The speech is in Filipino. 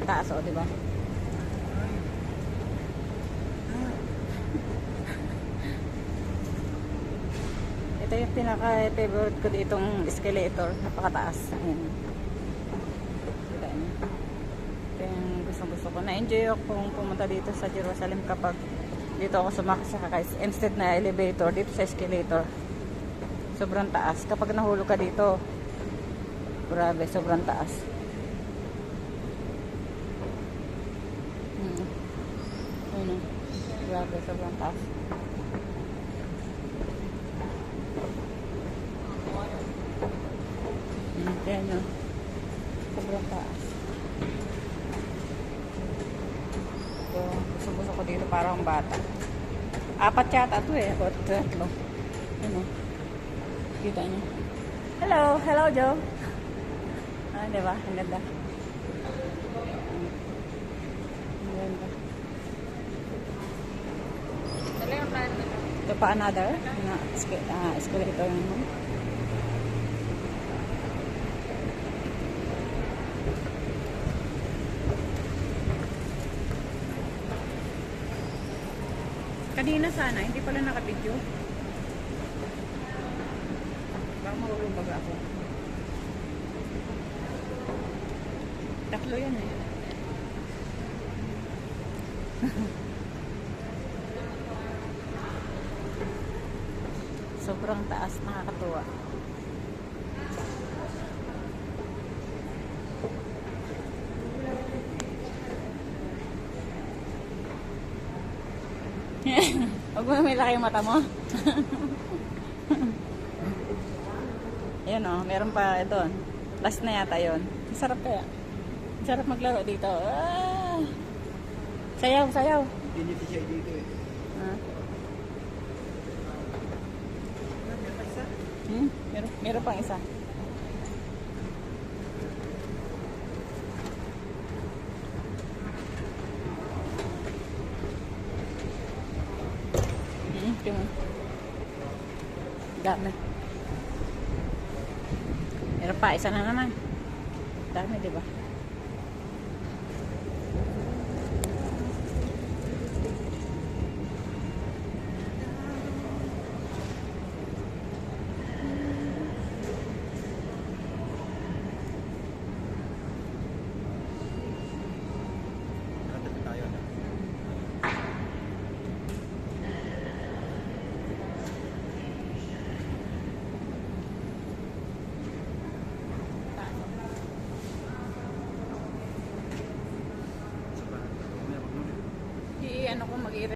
taas, o, diba? Ito yung pinaka-favorite ko ditong escalator. Napakataas. Ayan. Kita niyo. Ito yung gusto ko. Na-enjoy ako kung pumunta dito sa Jerusalem kapag dito ako sumakasakay. Instead na elevator, dito sa escalator. Sobrang taas. Kapag nahulog ka dito, grabe, sobrang taas. Ano? Grabe, sobrang taas. Kaya nyo, sobrang taas. So, gusto ko dito parang bata. 4 yata ito eh. O 3. Ano? Kita nyo. Hello! Hello, Joe! Ah, diba? Ang ganda. Ang ganda. Ito pa another escalator naman. Kanina sana, hindi pala nakabidyo. Baka mahulubag ako. Tatlo yan eh. Sobrang taas, nakakatuwa. Huwag mo may laki yung mata mo. Ayan o, meron pa ito. Last na yata yun. Masarap kaya. Masarap maglaro dito. Ah! Sayaw, sayaw. Hindi nyo siya dito eh. Meron pang isa. Dami. Meron pa, isa na naman. Dami, diba?